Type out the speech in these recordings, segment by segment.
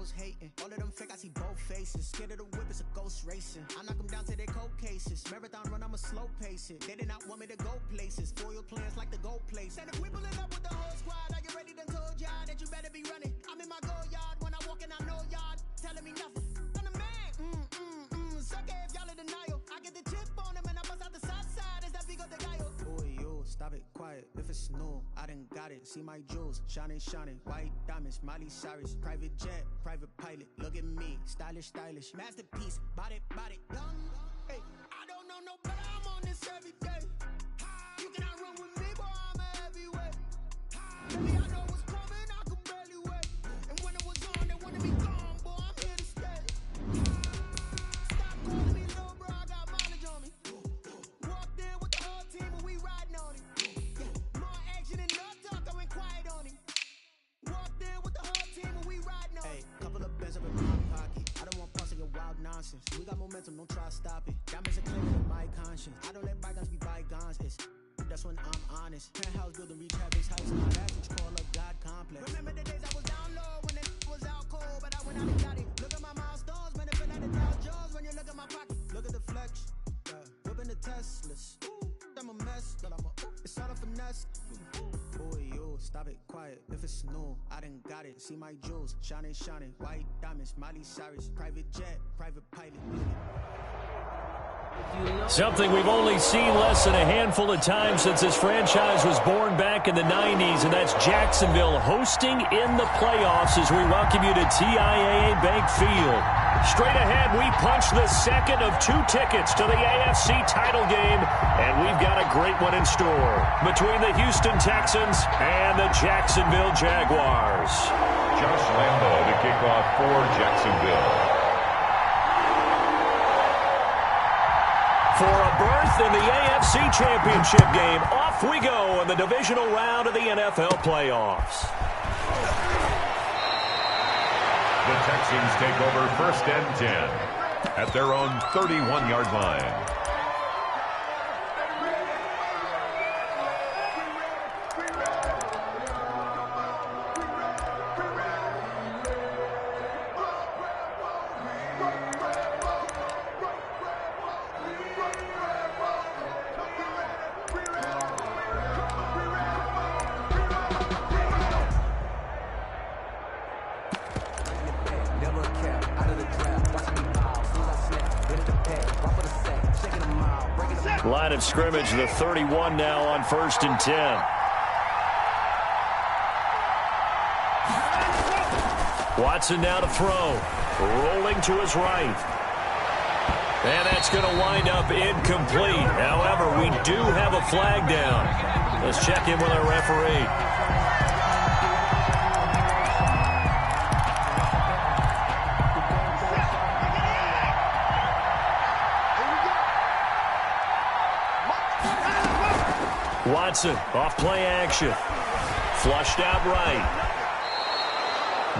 was hating. All of them fake, I see both faces. Scared of the whip, it's a ghost racing. I knock them down to their cold cases. Marathon run, I'ma slow pace it. They did not want me to go places. Foil plans like the gold place. And if we pulling up with the whole squad, are you ready? Done told y'all that you better be running. I'm in my go yard when I walk in, I know y'all telling me nothing. I'm the man. Suck it if y'all in denial. I get the chip on them and I bust out the south side. Is that Vigo de Gallo? Boy, yo, stop it, quiet. If it's new, I done got it. See my jewels, shining, shining. White diamonds, Miley Cyrus. Private jet, private pilot. Look at me, stylish, stylish. Masterpiece, body, body, done. Hey, I don't know no better. I'm on this every day. You cannot run with me, boy, I'm a heavyweight. Baby, I know what's coming, I can barely wait. And when it was on, they wanted me gone, boy, I'm here to stay. Stop calling me little bro, I got mileage on me. Walked in with the whole team and we riding on him. More action and no talk, I went quiet on him. Walked in with the whole team and we riding on him. Hey, couple of bands up in my pocket. I don't want parts of your wild nonsense. We got momentum, don't try to stop it. Diamonds are clear in my conscience. I don't let bygones be bygones. That's when I'm honest. Penthouse building, reach heaven's heights. Now that's what you call a God complex. Remember the days I was down low when it was out cold, but I went out and got it. Look at my milestones, man, it feel like the Dow Jones when you look at my pocket. Look at the flex, whipping the Teslas. I'm a mess, but it's all a finesse. Boy, yo, stop it, quiet. If it's new, I done got it. See my jewels, shining, shining. White diamonds, Miley Cyrus. Private jet, private pilot. Something we've only seen less than a handful of times since this franchise was born back in the 90s, and that's Jacksonville hosting in the playoffs as we welcome you to TIAA Bank Field. Straight ahead, we punch the second of 2 tickets to the AFC title game, and we've got a great one in store between the Houston Texans and the Jacksonville Jaguars. Josh Lambo to kick off for Jacksonville. For a berth in the AFC Championship game, off we go in the divisional round of the NFL playoffs. The Texans take over 1st and 10 at their own 31-yard line. Line of scrimmage, the 31 now on 1st and 10. Watson now to throw. Rolling to his right. And that's going to wind up incomplete. However, we do have a flag down. Let's check in with our referee. Watson, off play action. Flushed out right.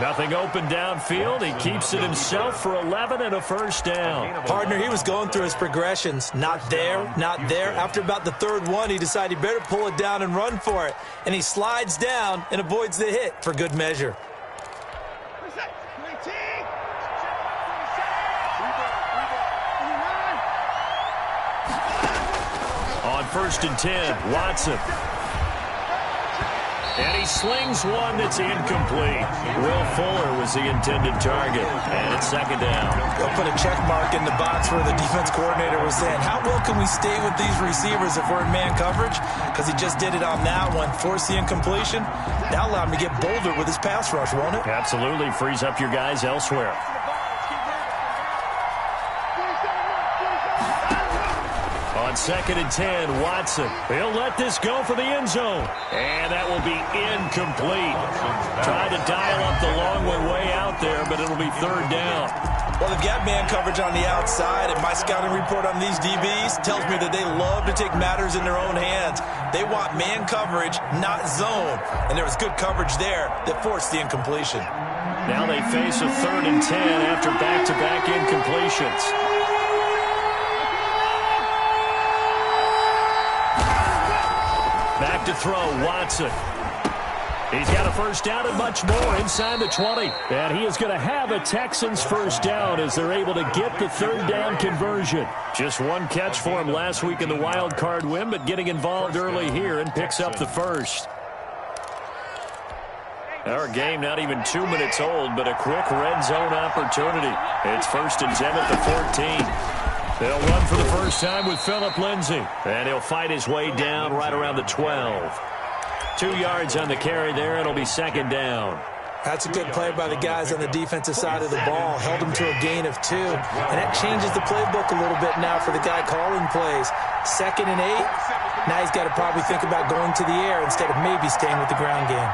Nothing open downfield. He keeps it himself for 11 and a first down. Partner, he was going through his progressions. Not there, not there. After about the 3rd one, he decided he better pull it down and run for it. And he slides down and avoids the hit for good measure. On 1st and 10, Watson. And he slings one that's incomplete. Will Fuller was the intended target. And it's 2nd down. Go put a check mark in the box where the defense coordinator was saying, how well can we stay with these receivers if we're in man coverage? Because he just did it on that one. Force the incompletion. Now allow him to get bolder with his pass rush, won't it? Absolutely. Frees up your guys elsewhere. On 2nd and 10, Watson. He'll let this go for the end zone. And that will be incomplete. Tried to dial up the long one way out there, but it'll be 3rd down. Well, they've got man coverage on the outside, and my scouting report on these DBs tells me that they love to take matters in their own hands. They want man coverage, not zone. And there was good coverage there that forced the incompletion. Now they face a 3rd and 10 after back-to-back incompletions. Back to throw, Watson. He's got a first down and much more inside the 20. And he is going to have a Texans first down as they're able to get the third down conversion. Just one catch for him last week in the wild card win, but getting involved early here and picks up the first. Our game not even 2 minutes old, but a quick red zone opportunity. It's 1st and 10 at the 14. They'll run for the first time with Phillip Lindsay. And he'll fight his way down right around the 12. 2 yards on the carry there. It'll be 2nd down. That's a good play by the guys on the defensive side of the ball. Held them to a gain of 2. And that changes the playbook a little bit now for the guy calling plays. 2nd and 8. Now he's got to probably think about going to the air instead of maybe staying with the ground game.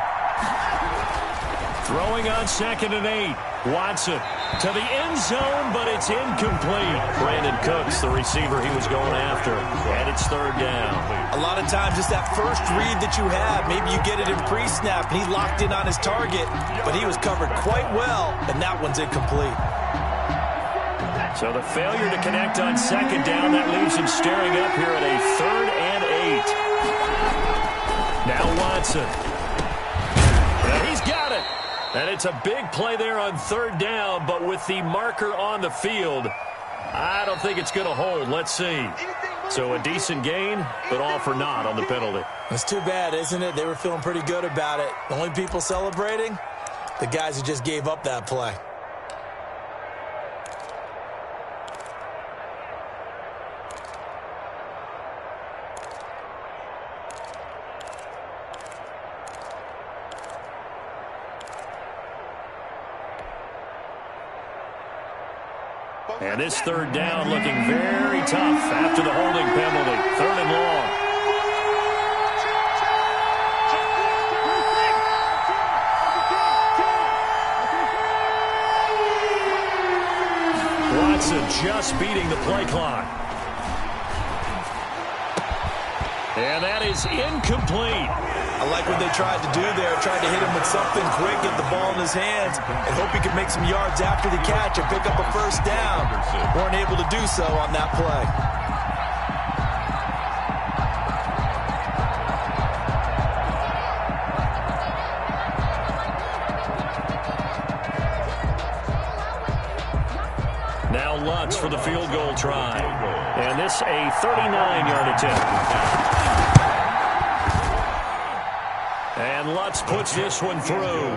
Throwing on 2nd and 8. Watson to the end zone, but it's incomplete. Brandon Cooks, the receiver he was going after. And it's 3rd down. A lot of times it's that first read that you have. Maybe you get it in pre-snap, and he locked in on his target, but he was covered quite well, and that one's incomplete. So the failure to connect on 2nd down, that leaves him staring up here at a 3rd and 8. Now Watson. And he's got it. And it's a big play there on 3rd down, but with the marker on the field, I don't think it's going to hold. Let's see. So a decent gain, but all for naught on the penalty. It's too bad, isn't it? They were feeling pretty good about it. The only people celebrating, the guys who just gave up that play. And this 3rd down looking very tough after the holding penalty. 3rd and long. Watson just beating the play clock. And that is incomplete. I like what they tried to do there, tried to hit him with something quick, get the ball in his hands, and hope he could make some yards after the catch and pick up a first down. Weren't able to do so on that play. Now Lutz for the field goal try. And this a 39-yard attempt. And Lutz puts this one through.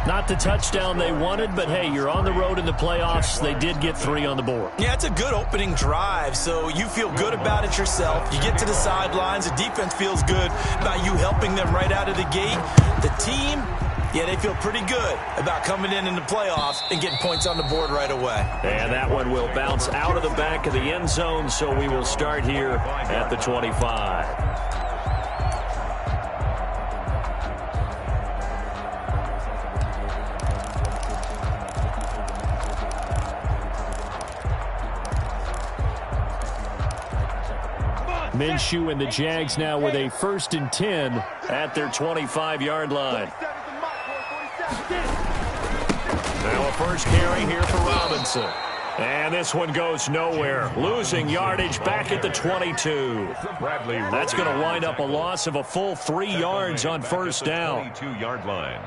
Not the touchdown they wanted, but hey, you're on the road in the playoffs. They did get 3 on the board. Yeah, it's a good opening drive, so you feel good about it yourself. You get to the sidelines. The defense feels good about you helping them right out of the gate. The team, yeah, they feel pretty good about coming in the playoffs and getting points on the board right away. And that one will bounce out of the back of the end zone, so we will start here at the 25. Minshew and the Jags now with a 1st and 10 at their 25-yard line. Now a first carry here for Robinson. And this one goes nowhere. Losing yardage back at the 22. That's going to wind up a loss of a full 3 yards on first down. 22-yard line.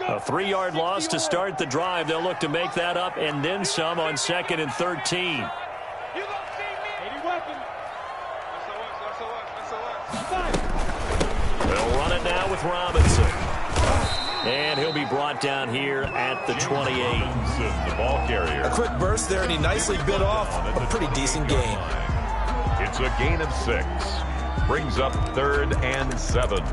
A 3-yard loss to start the drive. They'll look to make that up and then some on 2nd and 13. They'll run it now with Robinson. And he'll be brought down here at the 28. The ball carrier. A quick burst there, and he nicely bit off a pretty decent gain. It's a gain of 6. Brings up 3rd and 7.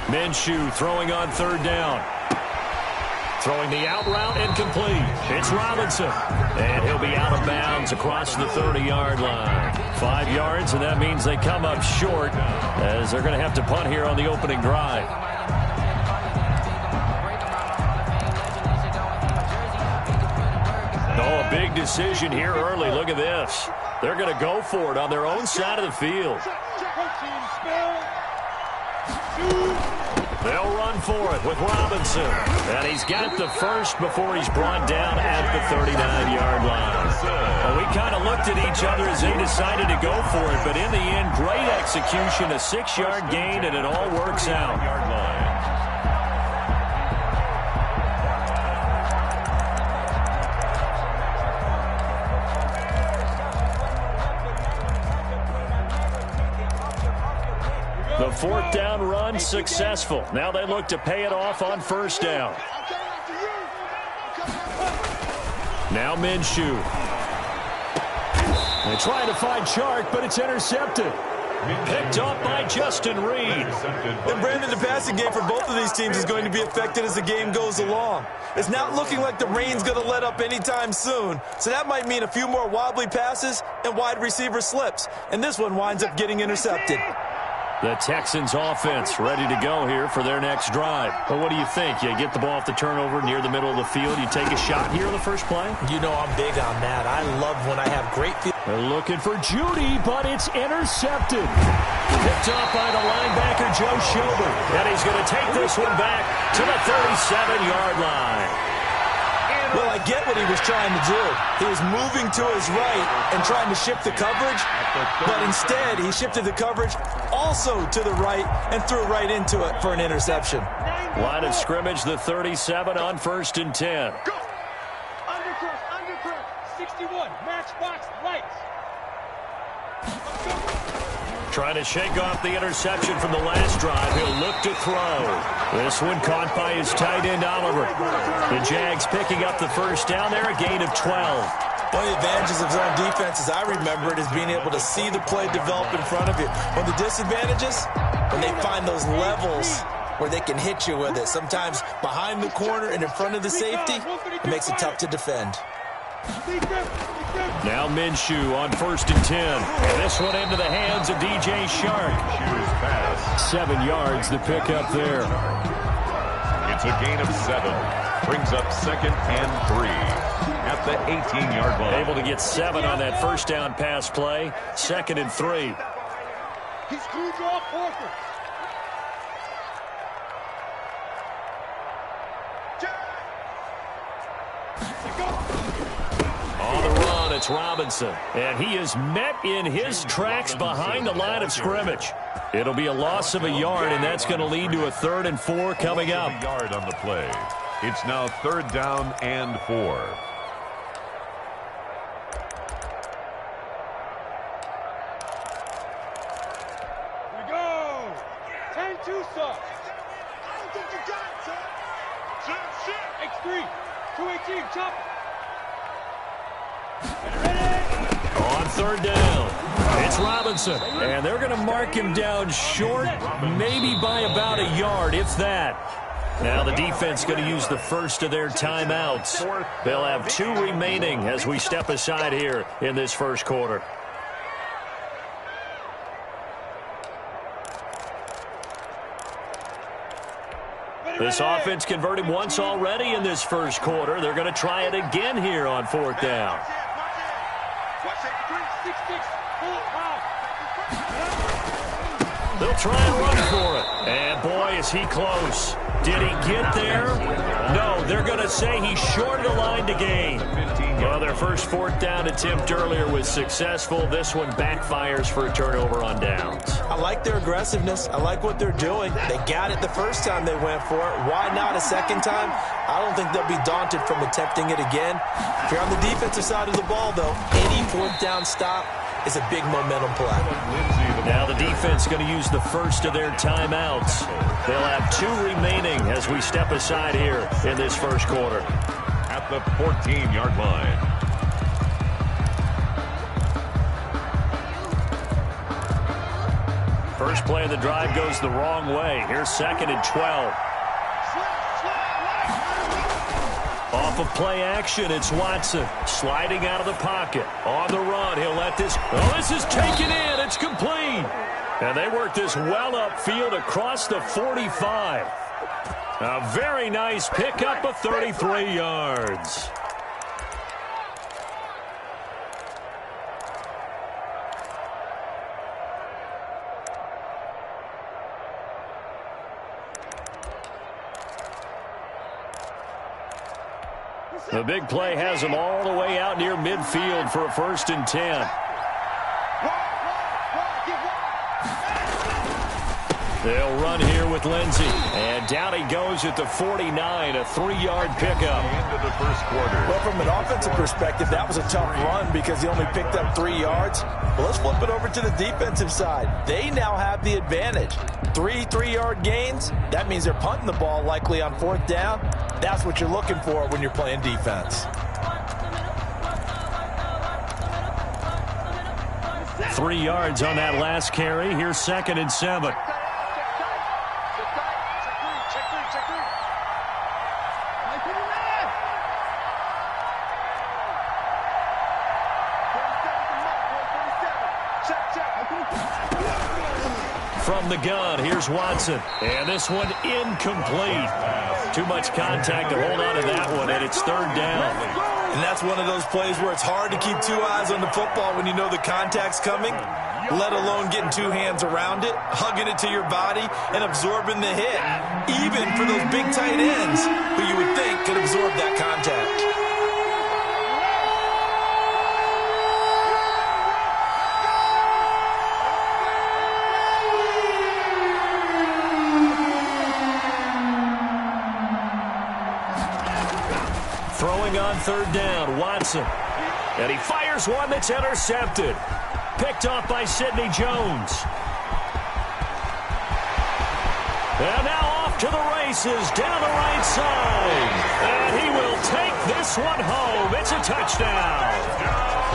Minshew throwing on 3rd down. Throwing the out route incomplete. It's Robinson. And he'll be out of bounds across the 30-yard line. 5 yards, and that means they come up short as they're going to have to punt here on the opening drive. big decision here early. Look at this. They're going to go for it on their own side of the field. They'll run for it with Robinson. And he's got the first before he's brought down at the 39-yard line. Well, we kind of looked at each other as they decided to go for it, but in the end, great execution, a 6-yard gain, and it all works out. The fourth down run successful. Now they look to pay it off on first down. Now Minshew. They're trying to find Chark, but it's intercepted. Picked up by Justin Reed. And Brandon, the passing game for both of these teams is going to be affected as the game goes along. It's not looking like the rain's going to let up anytime soon. So that might mean a few more wobbly passes and wide receiver slips. And this one winds up getting intercepted. The Texans offense ready to go here for their next drive. But what do you think? You get the ball off the turnover near the middle of the field. You take a shot here in the first play? You know I'm big on that. I love when I have great field. They're looking for Judy, but it's intercepted. Picked up by the linebacker, Joe Schobert. And he's going to take this one back to the 37-yard line. Well, I get what he was trying to do. He was moving to his right and trying to shift the coverage, but instead he shifted the coverage also to the right and threw right into it for an interception. Line of scrimmage, the 37 on 1st and 10. Go! Undercross, 61, matchbox, lights. Trying to shake off the interception from the last drive. He'll look to throw. This one caught by his tight end, Oliver. The Jags picking up the first down there, a gain of 12. One of the advantages of zone defense, as I remember it, is being able to see the play develop in front of you. One of the disadvantages, when they find those levels where they can hit you with it. Sometimes behind the corner and in front of the safety, it makes it tough to defend. Now Minshew on 1st and 10. And this one into the hands of DJ Chark. 7 yards the pick up there. It's a gain of 7. Brings up 2nd and 3 at the 18-yard line. Able to get 7 on that first down pass play. 2nd and 3. He's screwed you off fourth. On the run, it's Robinson. And he is met in his tracks behind the line of scrimmage. It'll be a loss of a yard, and that's going to lead to a 3rd and 4 coming up. A yard on the play. It's now 3rd down and 4. Here we go. 10-2, sir. I don't think you got it, sir. X3, 218, chop. On 3rd down, it's Robinson. And they're going to mark him down short, maybe by about a yard, if that. Now the defense going to use the first of their timeouts. They'll have 2 remaining as we step aside here in this first quarter. This offense converted once already in this first quarter. They're going to try it again here on 4th down. They'll try and run for it. And boy, is he close. Did he get there? No, they're going to say he's short of the line to gain. Well, their first 4th down attempt earlier was successful. This one backfires for a turnover on downs. I like their aggressiveness. I like what they're doing. They got it the first time they went for it. Why not a second time? I don't think they'll be daunted from attempting it again. If you're on the defensive side of the ball, though, any 4th down stop is a big momentum play. Now the defense going to use the first of their timeouts. They'll have 2 remaining as we step aside here in this first quarter. At the 14-yard line. First play of the drive goes the wrong way. Here's 2nd and 12. Off of play action, it's Watson sliding out of the pocket. On the run, he'll let this. Oh, this is taken in. It's complete. And they work this well upfield across the 45. A very nice pickup of 33 yards. The big play has him all the way out near midfield for a 1st and 10. They'll run here with Lindsey. And down he goes at the 49, a 3-yard pickup. Into the first quarter. Well, from an offensive perspective, that was a tough run because he only picked up 3 yards. Well, let's flip it over to the defensive side. They now have the advantage. 3 3-yard gains, that means they're punting the ball likely on 4th down. That's what you're looking for when you're playing defense. 3 yards on that last carry. Here's 2nd and 7. From the gun, here's Watson. And this one incomplete. Too much contact to hold on to that one, and it's 3rd down. And that's one of those plays where it's hard to keep 2 eyes on the football when you know the contact's coming, let alone getting 2 hands around it, hugging it to your body, and absorbing the hit. Even for those big tight ends who you would think could absorb that contact. Throwing on 3rd down, Watson. And he fires one that's intercepted. Picked off by Sidney Jones. And now off to the races down the right side. And he will take this one home. It's a touchdown.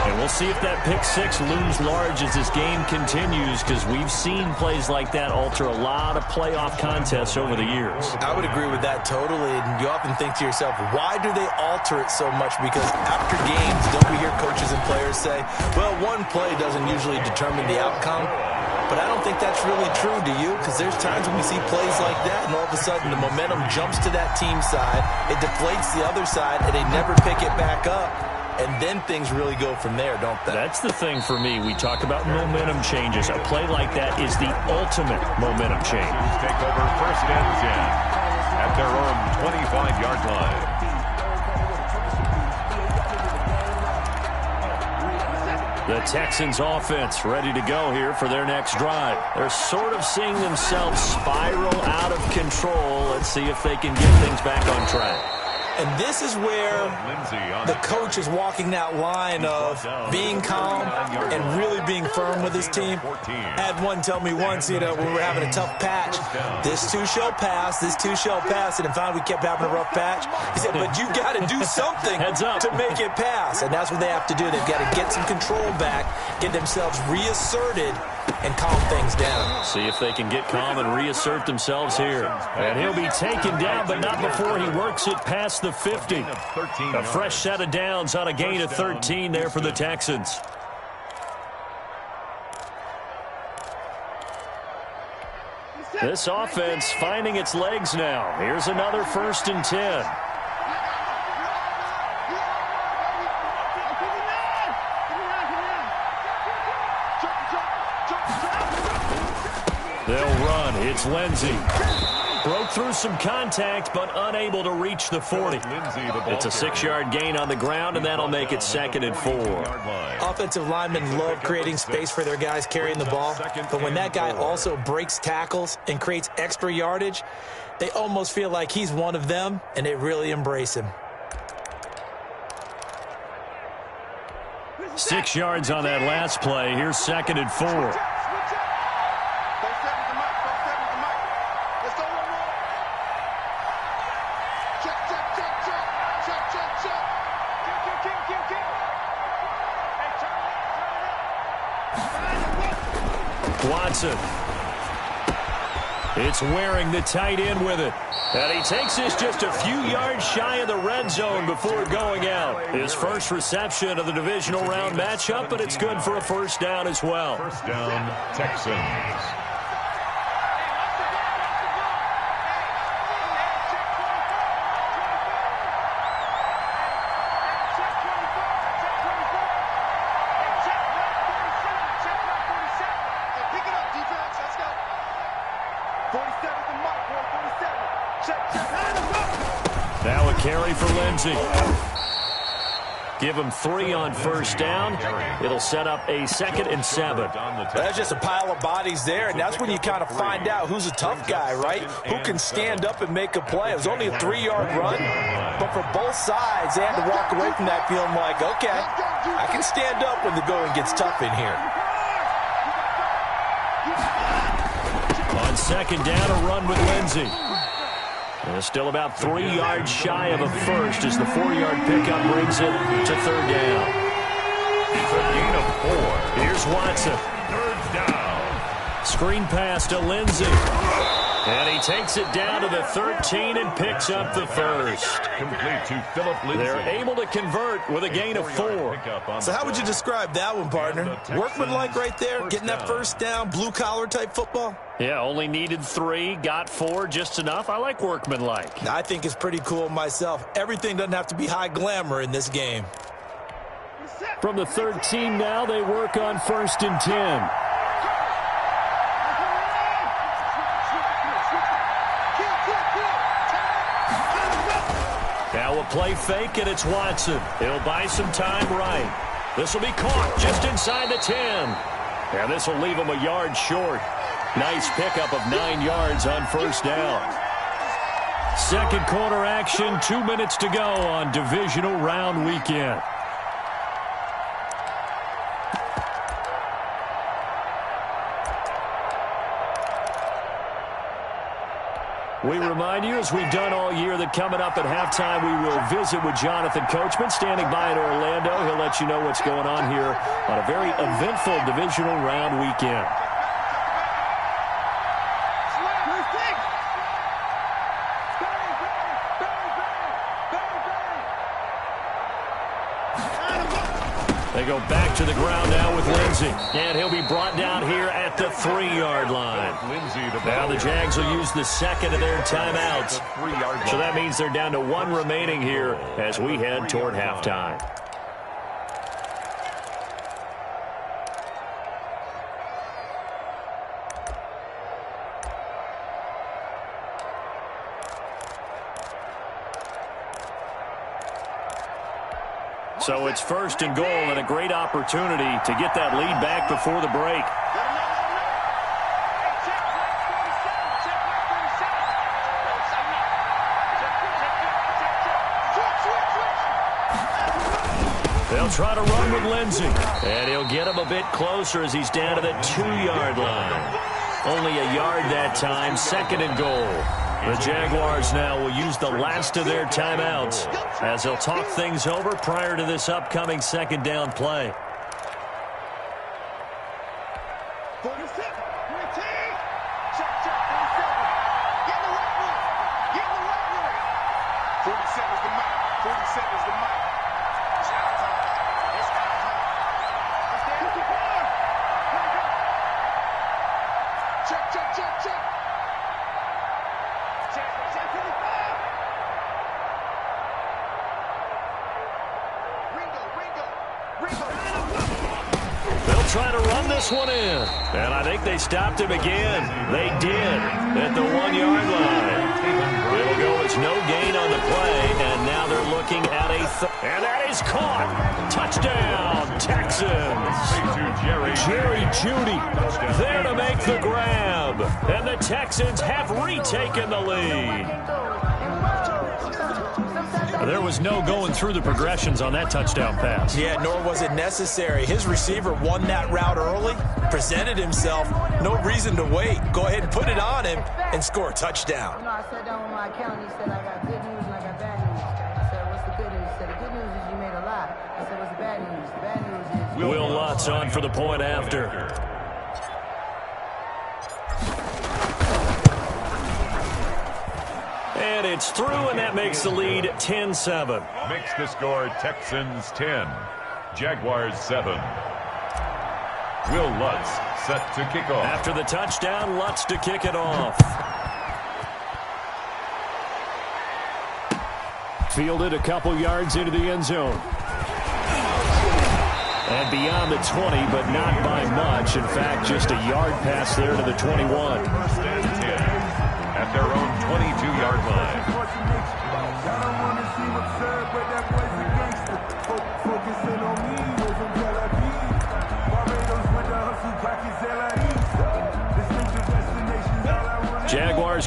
And we'll see if that pick 6 looms large as this game continues, because we've seen plays like that alter a lot of playoff contests over the years. I would agree with that totally. And you often think to yourself, why do they alter it so much? Because after games, don't we hear coaches and players say, well, one play doesn't usually determine the outcome. But I don't think that's really true, do you? Because there's times when we see plays like that, and all of a sudden the momentum jumps to that team side, it deflates the other side, and they never pick it back up. And then things really go from there, don't they? That's the thing for me. We talk about momentum changes. A play like that is the ultimate momentum change. Take over 1st and 10 at their own 25-yard line. The Texans offense ready to go here for their next drive. They're sort of seeing themselves spiral out of control. Let's see if they can get things back on track. And this is where the coach is walking that line of being calm and really being firm with his team. Had one tell me once, when we were having a tough patch, this too shall pass, this too shall pass. And in fact, we kept having a rough patch. He said, but you got to do something to make it pass. And that's what they have to do. They've got to get some control back, get themselves reasserted, and calm things down. See if they can get calm and reassert themselves here. And he'll be taken down, but not before he works it past the 50. A fresh set of downs on a gain of 13 there for the Texans. This offense finding its legs now. Here's another 1st and 10. They'll run. It's Lindsey. Broke through some contact, but unable to reach the 40. It's a 6-yard gain on the ground, and that'll make it 2nd and 4. Offensive linemen love creating space for their guys carrying the ball, but when that guy also breaks tackles and creates extra yardage, they almost feel like he's one of them, and they really embrace him. 6 yards on that last play. Here's 2nd and 4. Watson. It's wearing the tight end with it. And he takes this just a few yards shy of the red zone before going out. His first reception of the divisional round matchup, but it's good for a 1st down as well. 1st down, Texans. Now a carry for Lindsey. Give them 3 on first down. It'll set up a 2nd and 7. That's just a pile of bodies there, and that's when you kind of find out who's a tough guy, right? Who can stand up and make a play. It was only a 3-yard run, but for both sides, they had to walk away from that feeling like, okay, I can stand up when the going gets tough in here. On 2nd down, a run with Lindsey. And still about 3 yards shy of a first as the 4-yard pickup brings it to 3rd down. It's a gain of 4. Here's Watson. 3rd down. Screen pass to Lindsey. And he takes it down to the 13 and picks up the first. Complete to Philip Lindsey. They're able to convert with a gain of 4. So how would you describe that one, partner? Workmanlike right there, getting that first down, blue-collar type football? Yeah, only needed 3, got 4, just enough. I like workmanlike. I think it's pretty cool myself. Everything doesn't have to be high glamour in this game. From the 13 now, they work on 1st and 10. Now a play fake, and it's Watson. He'll buy some time right. This will be caught just inside the 10. And this will leave him a yard short. Nice pickup of 9 yards on first down. Second quarter action, 2 minutes to go on divisional round weekend. We remind you, as we've done all year, that coming up at halftime, we will visit with Jonathan Coachman, standing by in Orlando. He'll let you know what's going on here on a very eventful divisional round weekend. They go back to the ground now with Lindsey. And he'll be brought down here at the 3-yard line. Now the Jags will use the second of their timeouts. So that means they're down to 1 remaining here as we head toward halftime. So it's 1st and goal, and a great opportunity to get that lead back before the break. They'll try to run with Lindsey, and he'll get him a bit closer as he's down to the 2-yard line. Only a yard that time, 2nd and goal. The Jaguars now will use the last of their timeouts as they'll talk things over prior to this upcoming 2nd down play. Trying to run this one in. And I think they stopped him again. They did at the 1-yard line. It'll go as no gain on the play, and now they're looking at a and that is caught. Touchdown, Texans. Jerry Jeudy there to make the grab. And the Texans have retaken the lead. There was no going through the progressions on that touchdown pass. Yeah, nor was it necessary. His receiver won that route early, presented himself. No reason to wait. Go ahead and put it on him and score a touchdown. You know, I sat down with my accountant. He said, I got good news and I got bad news. I said, what's the good news? He said, the good news is you made a lot. I said, what's the bad news? The bad news is... Will Lutz on for the point after. And it's through, and that makes the lead 10-7. Makes the score Texans 10, Jaguars 7. Will Lutz set to kick off. After the touchdown, Lutz to kick it off. Fielded a couple yards into the end zone. And beyond the 20, but not by much. In fact, just a yard pass there to the 21. First and 10 at their own 22-yard line.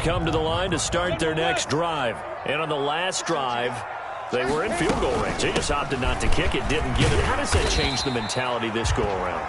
come to the line to start their next drive. And on the last drive, they were in field goal range. They just opted not to kick it, didn't get it. How does that change the mentality this go-around?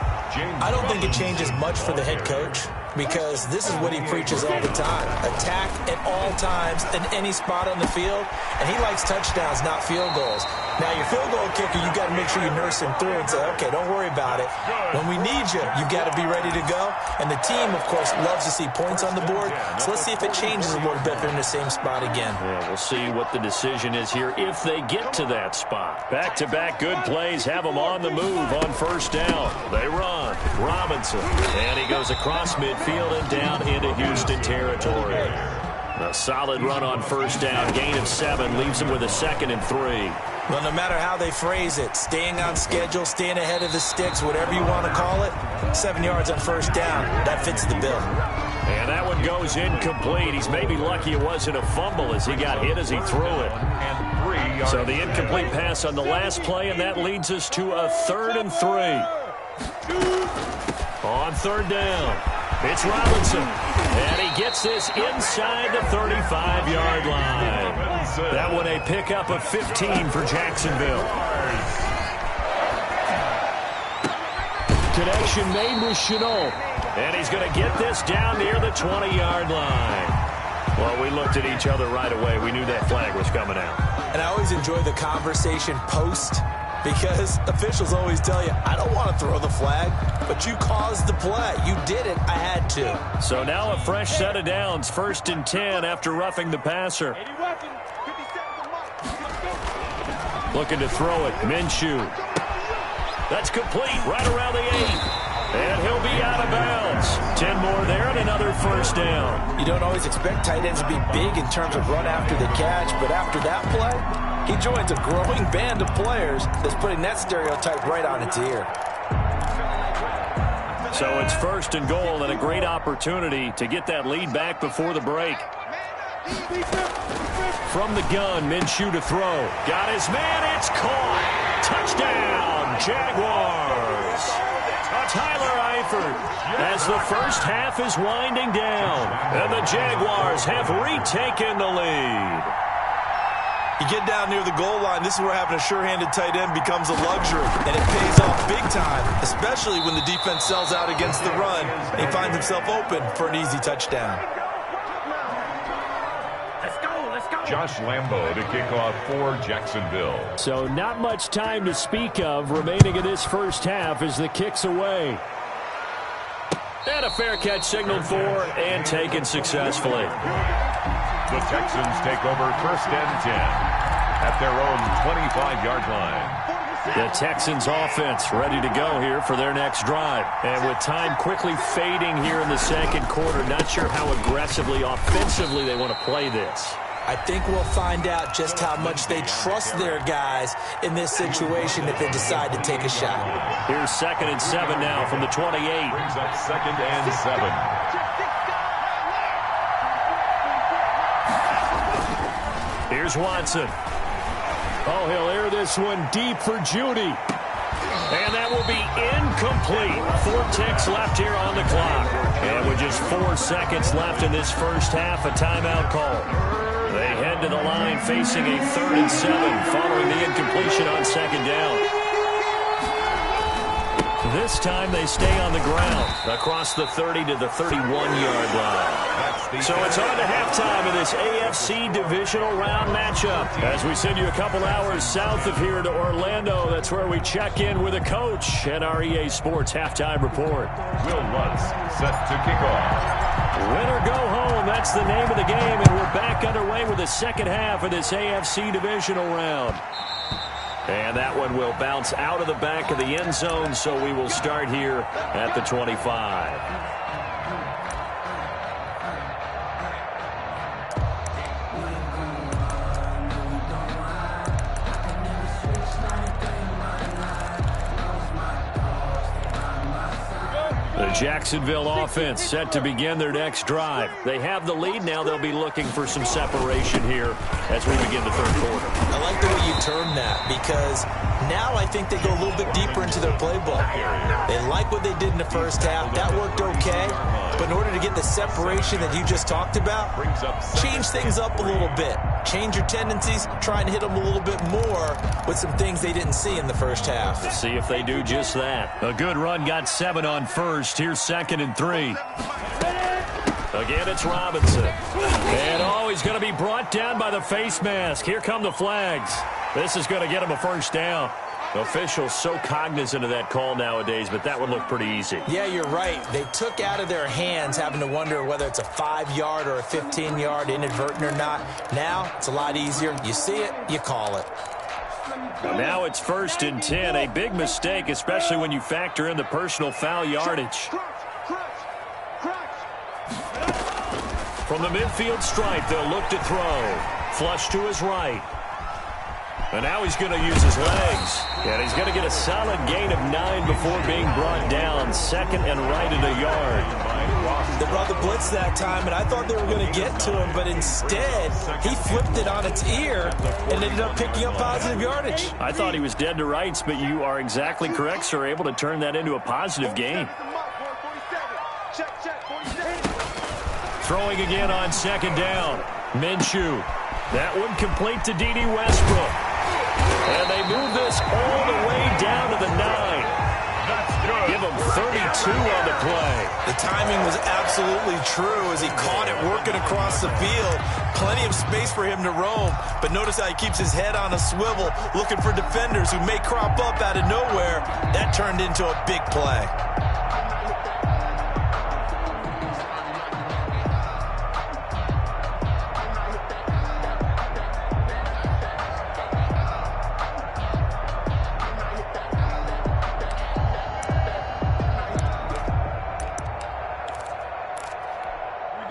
I don't think it changes much for the head coach, because this is what he preaches all the time. Attack at all times in any spot on the field, and he likes touchdowns, not field goals. Now, your field goal kicker, you got to make sure you nurse him through and say, okay, don't worry about it. When we need you, you got to be ready to go. And the team, of course, loves to see points on the board. So let's see if it changes a little bit if they're in the same spot again. Yeah, we'll see what the decision is here if they get to that spot. Back-to-back good plays have them on the move on first down. They run. Robinson. And he goes across midfield and down into Houston territory. A solid run on first down. Gain of 7 leaves him with a 2nd and 3. Well, no matter how they phrase it, staying on schedule, staying ahead of the sticks, whatever you want to call it, 7 yards on first down, that fits the bill. And that one goes incomplete. He's maybe lucky it wasn't a fumble as he got hit as he threw it. So the incomplete pass on the last play, and that leads us to a 3rd and 3. On third down, it's Robinson. And he gets this inside the 35-yard line. That one a pickup of 15 for Jacksonville. Connection made with Chenault. And he's going to get this down near the 20-yard line. Well, we looked at each other right away. We knew that flag was coming out. And I always enjoy the conversation post, because officials always tell you, I don't want to throw the flag, but you caused the play. You did it. I had to. So now a fresh set of downs, 1st and 10 after roughing the passer. Looking to throw it. Minshew. That's complete right around the 8. And he'll be out of bounds. 10 more there and another first down. You don't always expect tight ends to be big in terms of run after the catch, but after that play, he joins a growing band of players that's putting that stereotype right on its ear. So it's 1st and goal and a great opportunity to get that lead back before the break. From the gun, Minshew to throw. Got his man, it's caught. Touchdown, Jaguars. Tyler Eifert as the first half is winding down. And the Jaguars have retaken the lead. You get down near the goal line, this is where having a sure-handed tight end becomes a luxury. And it pays off big time, especially when the defense sells out against the run and he finds himself open for an easy touchdown. Josh Lambo to kick off for Jacksonville. So not much time to speak of remaining in this first half as the kick's away. And a fair catch signaled for and taken successfully. The Texans take over 1st and 10 at their own 25-yard line. The Texans offense ready to go here for their next drive. And with time quickly fading here in the second quarter, not sure how aggressively, offensively they want to play this. I think we'll find out just how much they trust their guys in this situation if they decide to take a shot. Here's 2nd and 7 now from the 28. Brings up 2nd and 7. Here's Watson. Oh, he'll air this one deep for Judy. And that will be incomplete. 4 ticks left here on the clock. And with just 4 seconds left in this first half, a timeout call. They head to the line facing a 3rd and 7 following the incompletion on 2nd down. This time they stay on the ground across the 30 to the 31-yard line. So it's on to halftime of this AFC divisional round matchup. As we send you a couple hours south of here to Orlando, that's where we check in with a coach and our EA Sports halftime report. Will Lutz set to kick off. Win or go home, that's the name of the game, and we're back underway with the second half of this AFC divisional round. And that one will bounce out of the back of the end zone, so we will start here at the 25. The Jacksonville offense set to begin their next drive. They have the lead now. They'll be looking for some separation here as we begin the third quarter. I like the way you term that, because Now I think they go a little bit deeper into their playbook. They like what they did in the first half. That worked okay. But in order to get the separation that you just talked about, change things up a little bit. Change your tendencies, try and hit them a little bit more with some things they didn't see in the first half. We'll see if they do just that. A good run got 7 on first. Here's 2nd and 3. Again, it's Robinson. And, he's going to be brought down by the face mask. Here come the flags. This is going to get him a first down. Officials so cognizant of that call nowadays, but that would look pretty easy. Yeah, you're right. They took out of their hands having to wonder whether it's a 5-yard or a 15-yard inadvertent or not. Now, it's a lot easier. You see it, you call it. Now it's 1st and 10. A big mistake, especially when you factor in the personal foul yardage. From the midfield stripe, they'll look to throw. Flush to his right. And now he's going to use his legs. And he's going to get a solid gain of 9 before being brought down. 2nd and right at a yard. They brought the blitz that time, and I thought they were going to get to him, but instead, he flipped it on its ear and ended up picking up positive yardage. I thought he was dead to rights, but you are exactly correct, sir. Able to turn that into a positive gain. Throwing again on 2nd down. Minshew. That one complete to D.D. Westbrook. And they move this all the way down to the 9. Give him 32 on the play. The timing was absolutely true as he caught it working across the field. Plenty of space for him to roam. But notice how he keeps his head on a swivel, looking for defenders who may crop up out of nowhere. That turned into a big play.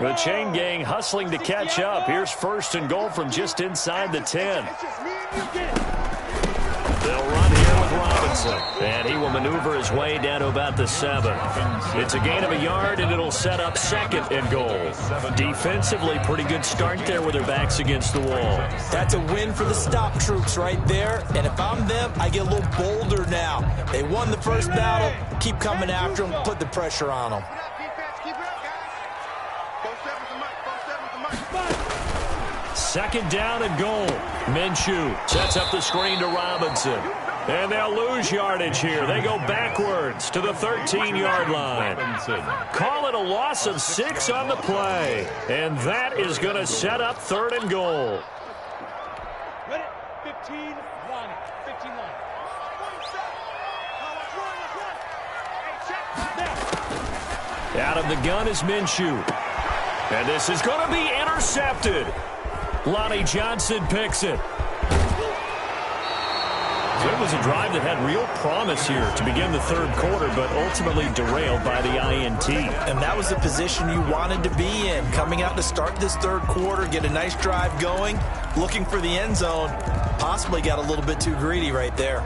The chain gang hustling to catch up. Here's 1st and goal from just inside the 10. They'll run here with Robinson. And he will maneuver his way down to about the 7. It's a gain of a yard, and it'll set up 2nd and goal. Defensively, pretty good start there with their backs against the wall. That's a win for the stop troops right there. And if I'm them, I get a little bolder now. They won the first battle. Keep coming after them. Put the pressure on them. 2nd down and goal. Minshew sets up the screen to Robinson. And they'll lose yardage here. They go backwards to the 13-yard line. Call it a loss of 6 on the play. And that is going to set up 3rd and goal. Ready? 15 line. 15 line. Out of the gun is Minshew. And this is going to be intercepted. Lonnie Johnson picks it. So it was a drive that had real promise here to begin the 3rd quarter, but ultimately derailed by the INT. And that was the position you wanted to be in. Coming out to start this 3rd quarter, get a nice drive going, looking for the end zone. Possibly got a little bit too greedy right there.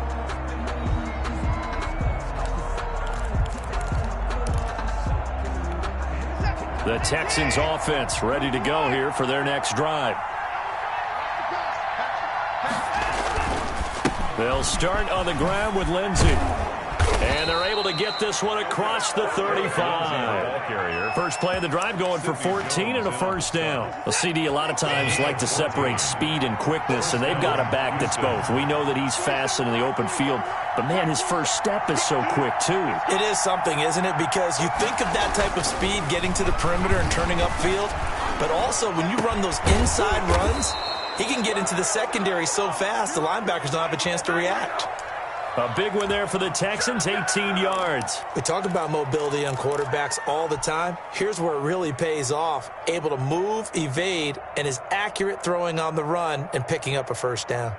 The Texans offense ready to go here for their next drive. They'll start on the ground with Lindsey. And they're able to get this one across the 35. First play of the drive going for 14 and a first down. Well, CD a lot of times like to separate speed and quickness, and they've got a back that's both. We know that he's fast in the open field, but, man, his first step is so quick, too. It is something, isn't it? Because you think of that type of speed getting to the perimeter and turning upfield, but also when you run those inside runs, he can get into the secondary so fast the linebackers don't have a chance to react. A big one there for the Texans, 18 yards. We talk about mobility on quarterbacks all the time. Here's where it really pays off. Able to move, evade, and is accurate throwing on the run and picking up a first down.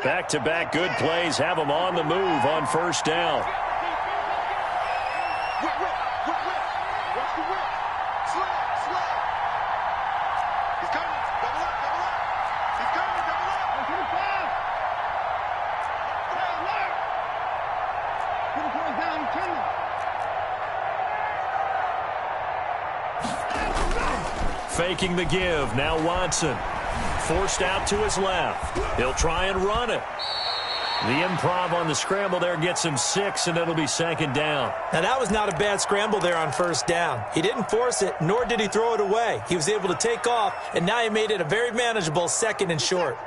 Back-to-back good plays have them on the move on first down. Faking the give. Now Watson. Forced out to his left. He'll try and run it. The improv on the scramble there gets him 6, and it'll be second down. Now, that was not a bad scramble there on first down. He didn't force it, nor did he throw it away. He was able to take off, and now he made it a very manageable second and short.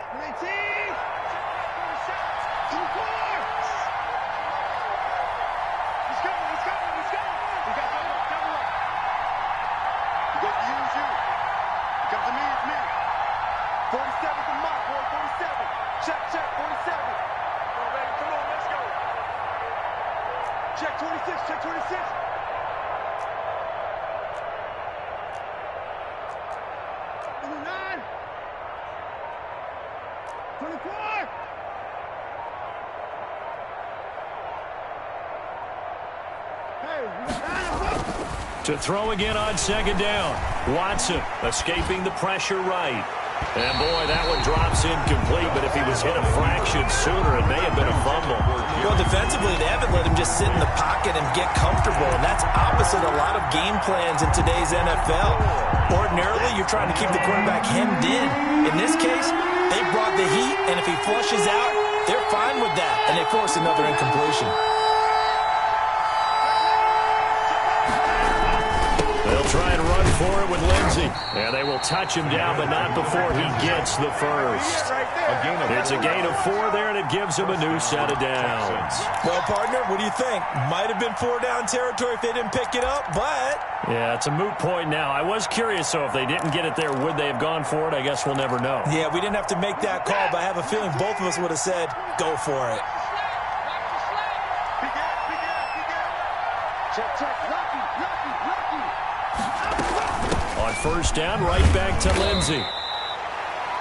Check 26, check 26. 29. 24. To throw again on second down. Watson escaping the pressure right. And, boy, that one drops incomplete, but if he was hit a fraction sooner, it may have been a fumble. Well, defensively, they haven't let him just sit in the pocket and get comfortable, and that's opposite a lot of game plans in today's NFL. Ordinarily, you're trying to keep the quarterback hemmed in. In this case, they brought the heat, and if he flushes out, they're fine with that, and they force another incompletion. They'll try and run for it with Lindsey. And they will touch him down, but not before he gets the first. It's a gain of 4 there, and it gives him a new set of downs. Well, partner, what do you think? Might have been 4-down territory if they didn't pick it up, but... Yeah, it's a moot point now. I was curious, so if they didn't get it there, would they have gone for it? I guess we'll never know. Yeah, we didn't have to make that call, but I have a feeling both of us would have said, go for it. On first down, right back to Lindsey.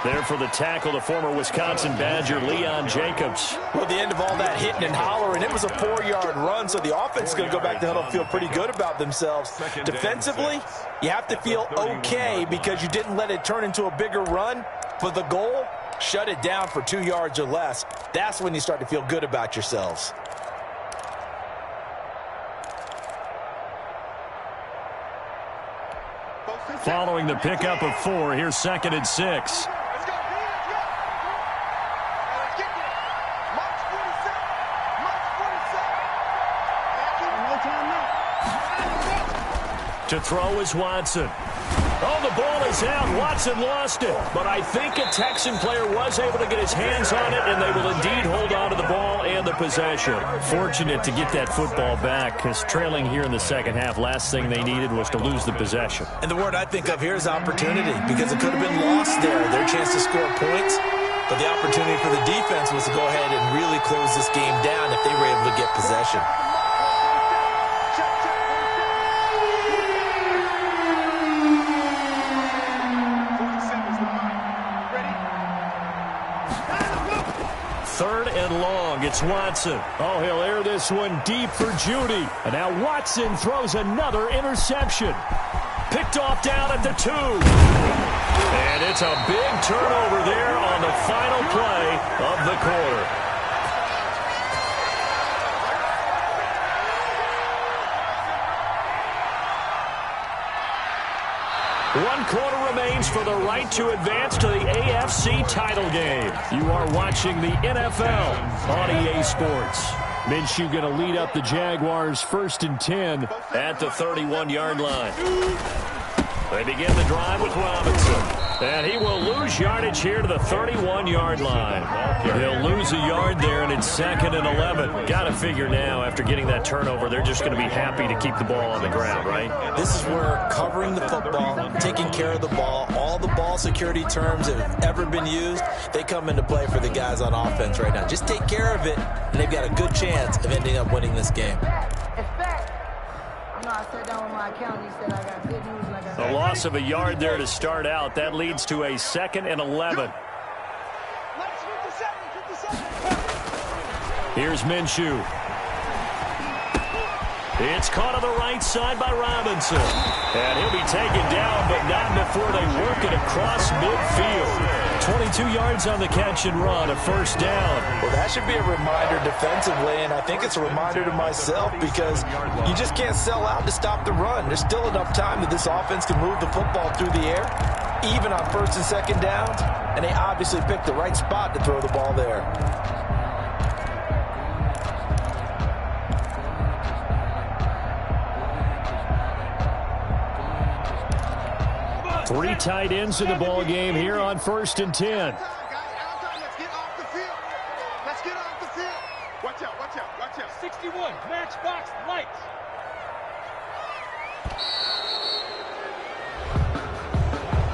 There for the tackle, the former Wisconsin Badger, Leon Jacobs. Well, the end of all that hitting and hollering, it was a 4-yard run, so the offense is going to go back to huddle and feel pretty good about themselves. Defensively, you have to feel okay because you didn't let it turn into a bigger run. For the goal, shut it down for 2 yards or less. That's when you start to feel good about yourselves. Following the pickup of 4, here's 2nd and 6. To throw is Watson. Oh, the ball is out. Watson lost it. But I think a Texan player was able to get his hands on it, and they will indeed hold on to the ball and the possession. Fortunate to get that football back, because trailing here in the second half, last thing they needed was to lose the possession. And the word I think of here is opportunity, because it could have been lost there, their chance to score points. But the opportunity for the defense was to go ahead and really close this game down if they were able to get possession. It's Watson. Oh, he'll air this one deep for Judy. And now Watson throws another interception. Picked off down at the 2. And it's a big turnover there on the final play of the quarter. One quarter remains for the right to advance to the AFC title game. You are watching the NFL on EA Sports. Minshew going to lead up the Jaguars 1st and 10 at the 31-yard line. They begin the drive with Robinson. And he will lose yardage here to the 31-yard line. He'll lose a yard there, and it's 2nd and 11. Got to figure now, after getting that turnover, they're just going to be happy to keep the ball on the ground, right? This is where covering the football, taking care of the ball, all the ball security terms that have ever been used, they come into play for the guys on offense right now. Just take care of it, and they've got a good chance of ending up winning this game. I sat down with my accountant. He said I got good news and I got A loss of a yard there to start out. That leads to a 2nd and 11. Here's Minshew. It's caught on the right side by Robinson. And he'll be taken down, but not before they work it across midfield. 22 yards on the catch and run, a 1st down. Well, that should be a reminder defensively, and I think it's a reminder to myself because you just can't sell out to stop the run. There's still enough time that this offense can move the football through the air, even on 1st and 2nd downs, and they obviously picked the right spot to throw the ball there. Three tight ends in the ball game here on 1st and 10. Let's get off the field. Let's get off the field. Watch out, watch out, watch out. 61, matchbox lights.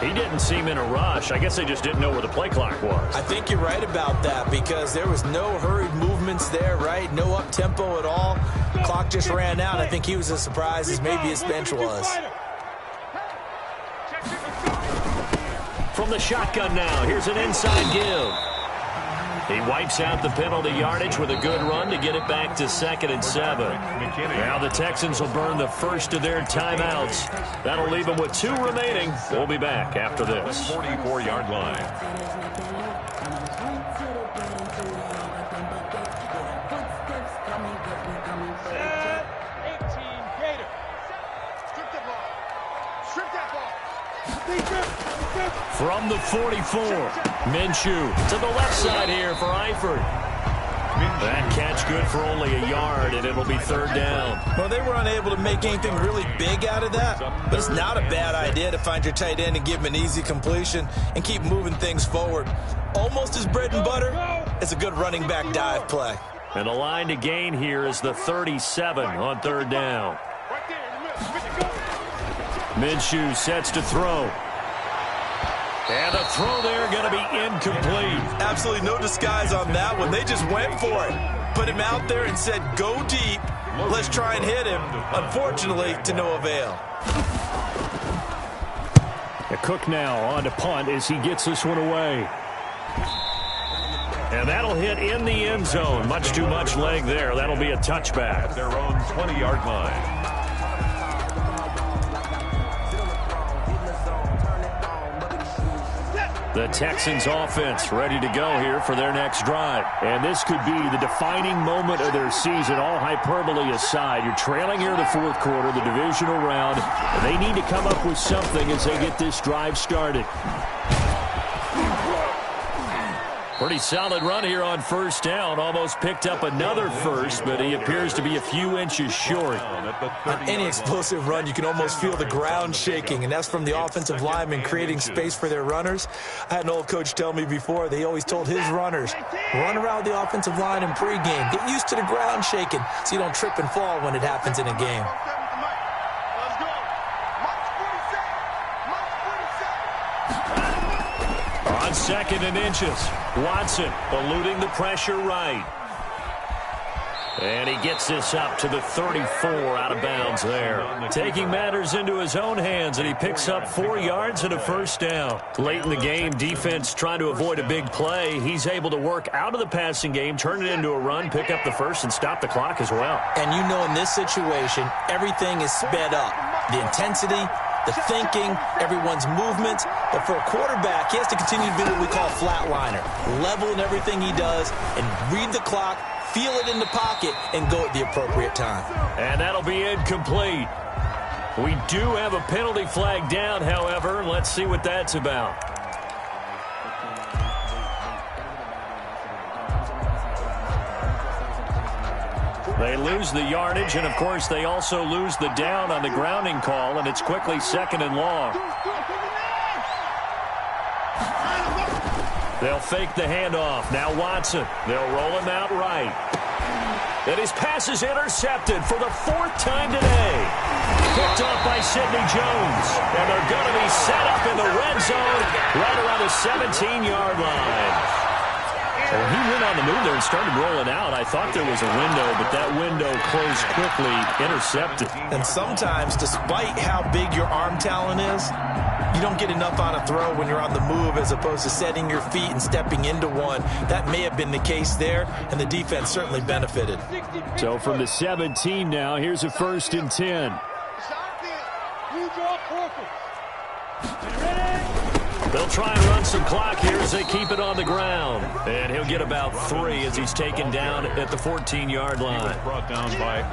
He didn't seem in a rush. I guess they just didn't know where the play clock was. I think you're right about that because there was no hurried movements there, right? No up-tempo at all. Clock just ran out. I think he was as surprised as maybe his bench was. From the shotgun now, here's an inside give. He wipes out the penalty yardage with a good run to get it back to 2nd and 7. Now the Texans will burn the first of their timeouts. That'll leave them with 2 remaining. We'll be back after this. 44-yard line. Set 18 Gator. Strip that ball. Strip that ball. From the 44, Minshew to the left side here for Eifert. That catch good for only a yard, and it'll be 3rd down. Well, they were unable to make anything really big out of that, but it's not a bad idea to find your tight end and give him an easy completion and keep moving things forward. Almost his bread and butter. It's a good running back dive play. And the line to gain here is the 37 on 3rd down. Minshew sets to throw. And the throw there going to be incomplete. Absolutely no disguise on that one. They just went for it. Put him out there and said, go deep. Let's try and hit him. Unfortunately, to no avail. Cook now on to punt as he gets this one away. And that'll hit in the end zone. Much too much leg there. That'll be a touchback. At their own 20-yard line. The Texans offense ready to go here for their next drive. And this could be the defining moment of their season, all hyperbole aside. You're trailing here in the 4th quarter, the divisional round. And they need to come up with something as they get this drive started. Pretty solid run here on 1st down. Almost picked up another first, but he appears to be a few inches short. On any explosive run, you can almost feel the ground shaking, and that's from the offensive linemen creating space for their runners. I had an old coach tell me before, they always told his runners, run around the offensive line in pregame. Get used to the ground shaking so you don't trip and fall when it happens in a game. On 2nd and inches, Watson eluding the pressure right. And he gets this up to the 34 out of bounds there. Taking matters into his own hands, and he picks up 4 yards and a 1st down. Late in the game, defense trying to avoid a big play. He's able to work out of the passing game, turn it into a run, pick up the first, and stop the clock as well. And you know in this situation, everything is sped up. The intensity, the thinking, everyone's movements. But for a quarterback, he has to continue to be what we call a flatliner. Level in everything he does and read the clock, feel it in the pocket, and go at the appropriate time. And that'll be incomplete. We do have a penalty flag down, however. Let's see what that's about. They lose the yardage, and, of course, they also lose the down on the grounding call, and it's quickly 2nd and long. They'll fake the handoff. Now Watson. They'll roll him out right. And his pass is intercepted for the 4th time today. Picked off by Sidney Jones. And they're going to be set up in the red zone right around the 17-yard line. Well, he went on the move there and started rolling out. I thought there was a window, but that window closed quickly, intercepted. And sometimes, despite how big your arm talent is, you don't get enough on a throw when you're on the move as opposed to setting your feet and stepping into one. That may have been the case there, and the defense certainly benefited. So from the 17 now, here's a 1st and 10. They'll try and run some clock here as they keep it on the ground. And he'll get about 3 as he's taken down at the 14-yard line.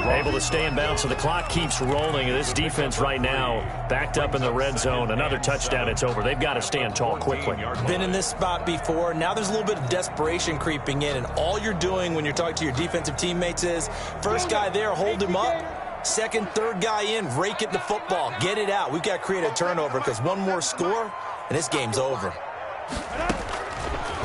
Able to stay in bounds, so the clock keeps rolling. And this defense right now backed up in the red zone. Another touchdown, it's over. They've got to stand tall quickly. Been in this spot before. Now there's a little bit of desperation creeping in. And all you're doing when you're talking to your defensive teammates is, first guy there, hold him up. Second, third guy in, rake at the football. Get it out. We've got to create a turnover because one more score, and this game's over.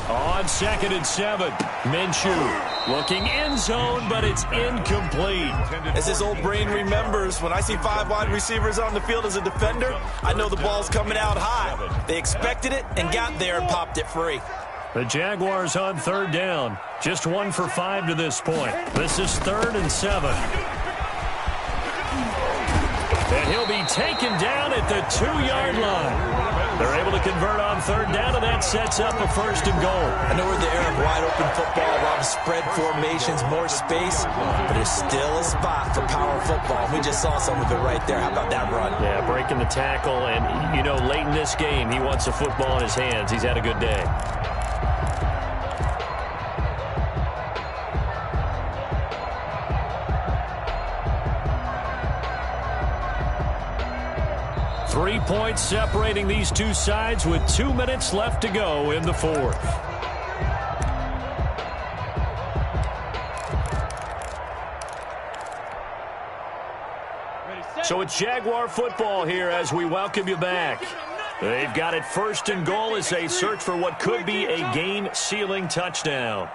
On 2nd and 7, Minshew looking end zone, but it's incomplete. As his old brain remembers, when I see 5 wide receivers on the field as a defender, I know the ball's coming out high. They expected it and got there and popped it free. The Jaguars on 3rd down. Just 1 for 5 to this point. This is 3rd and 7. And he'll be taken down at the 2-yard line. They're able to convert on 3rd down, and that sets up a 1st and goal. I know we're in the era of wide-open football, a lot of spread formations, more space, but there's still a spot for power football. We just saw some of it right there. How about that run? Yeah, breaking the tackle, and, you know, late in this game, he wants the football in his hands. He's had a good day. Three points separating these two sides with 2 minutes left to go in the 4th. So it's Jaguar football here as we welcome you back. They've got it 1st and goal as they search for what could be a game-sealing touchdown.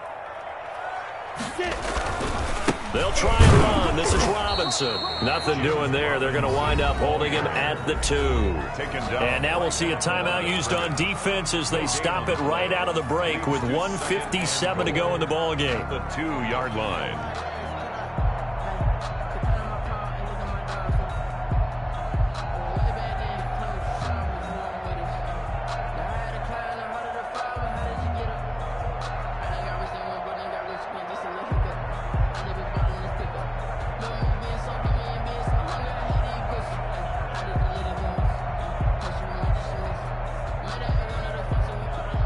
They'll try and run. This is Robinson. Nothing doing there. They're going to wind up holding him at the 2. And now we'll see a timeout used on defense as they stop it right out of the break with 1:57 to go in the ballgame. The 2-yard line.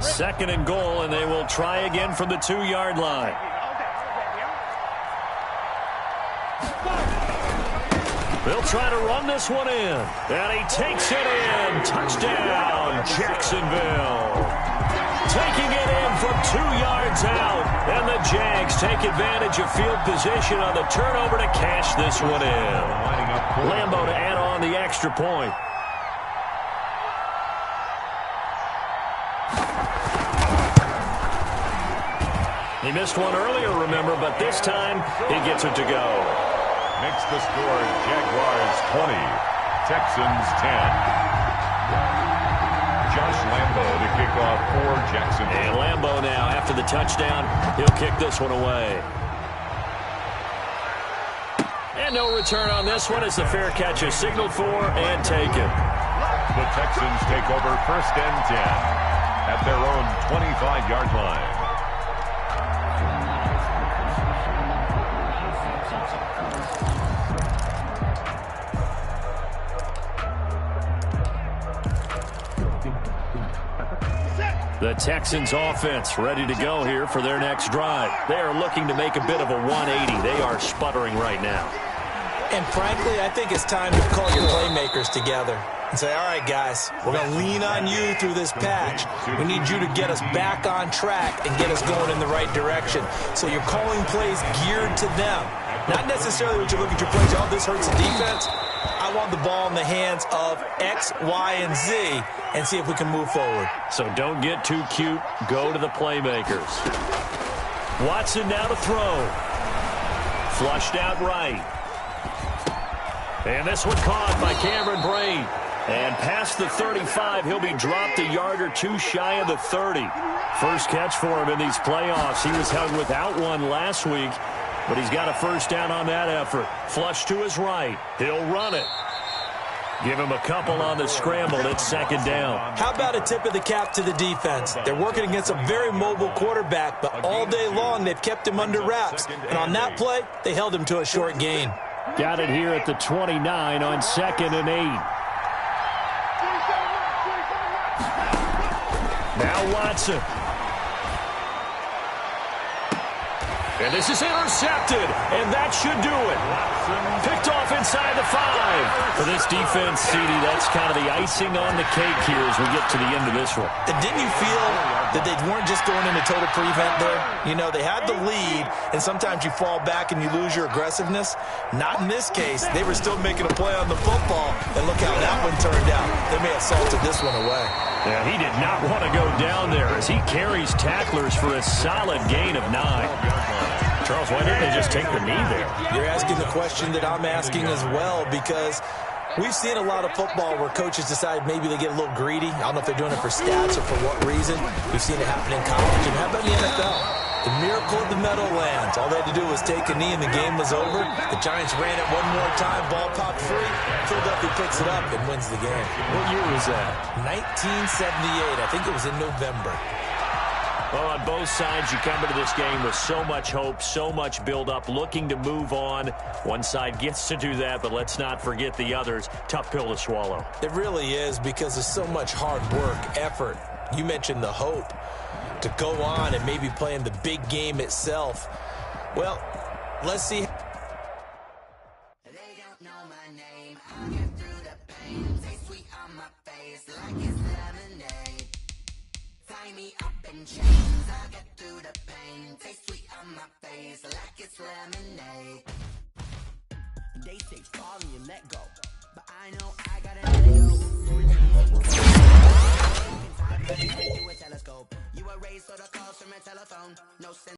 Second and goal, and they will try again from the 2-yard line. They'll try to run this one in, and he takes it in. Touchdown, Jacksonville. Taking it in from 2 yards out, and the Jags take advantage of field position on the turnover to cash this one in. Lambo to add on the extra point. He missed one earlier, remember, but this time he gets it to go. Makes the score Jaguars 20, Texans 10. Josh Lambo to kick off for Jacksonville. And Lambo now, after the touchdown, he'll kick this one away. And no return on this one as the fair catch is signaled for and taken. The Texans take over 1st and 10 at their own 25-yard line. The Texans offense ready to go here for their next drive. They are looking to make a bit of a 180. They are sputtering right now. And frankly, I think it's time to call your playmakers together and say, all right, guys, we're going to lean on you through this patch. We need you to get us back on track and get us going in the right direction. So you're calling plays geared to them. Not necessarily what you look at your plays, oh, this hurts the defense. I want the ball in the hands of X, Y, and Z and see if we can move forward. So don't get too cute. Go to the playmakers. Watson now to throw. Flushed out right. And this one caught by Cameron Braid. And past the 35, he'll be dropped a yard or two shy of the 30. First catch for him in these playoffs. He was held without one last week, but he's got a first down on that effort. Flush to his right. He'll run it. Give him a couple on the scramble. It's 2nd down. How about a tip of the cap to the defense? They're working against a very mobile quarterback, but all day long they've kept him under wraps. And on that play, they held him to a short gain. Got it here at the 29 on 2nd and 8. Now Watson. And this is intercepted, and that should do it. Picked off inside the 5. For this defense, CD, that's kind of the icing on the cake here as we get to the end of this one. And didn't you feel that they weren't just going into total prevent there? You know, they had the lead, and sometimes you fall back and you lose your aggressiveness. Not in this case. They were still making a play on the football, and look how that one turned out. They may have salted this one away. Yeah, he did not want to go down there as he carries tacklers for a solid gain of 9. Charles, why didn't they just take the knee there? You're asking the question that I'm asking as well, because we've seen a lot of football where coaches decide maybe they get a little greedy. I don't know if they're doing it for stats or for what reason. We've seen it happen in college. And how about in the NFL? The miracle of the Meadowlands. All they had to do was take a knee and the game was over. The Giants ran it one more time. Ball popped free. Philadelphia picks it up and wins the game. What year was that? 1978. I think it was in November. Well, on both sides, you come into this game with so much hope, so much build-up, looking to move on. One side gets to do that, but let's not forget the others. Tough pill to swallow. It really is, because there's so much hard work, effort. You mentioned the hope to go on and maybe play in the big game itself. Well, let's see. They don't know my name. I'll get through the pain. Taste sweet on my face like it's lemonade. Tie me up in chains. I'll get through the pain. Taste sweet on my face like it's lemonade. They say fall and you let go, but I know I gotta let it go. You a telescope. You a raise so the calls from a telephone. No sense.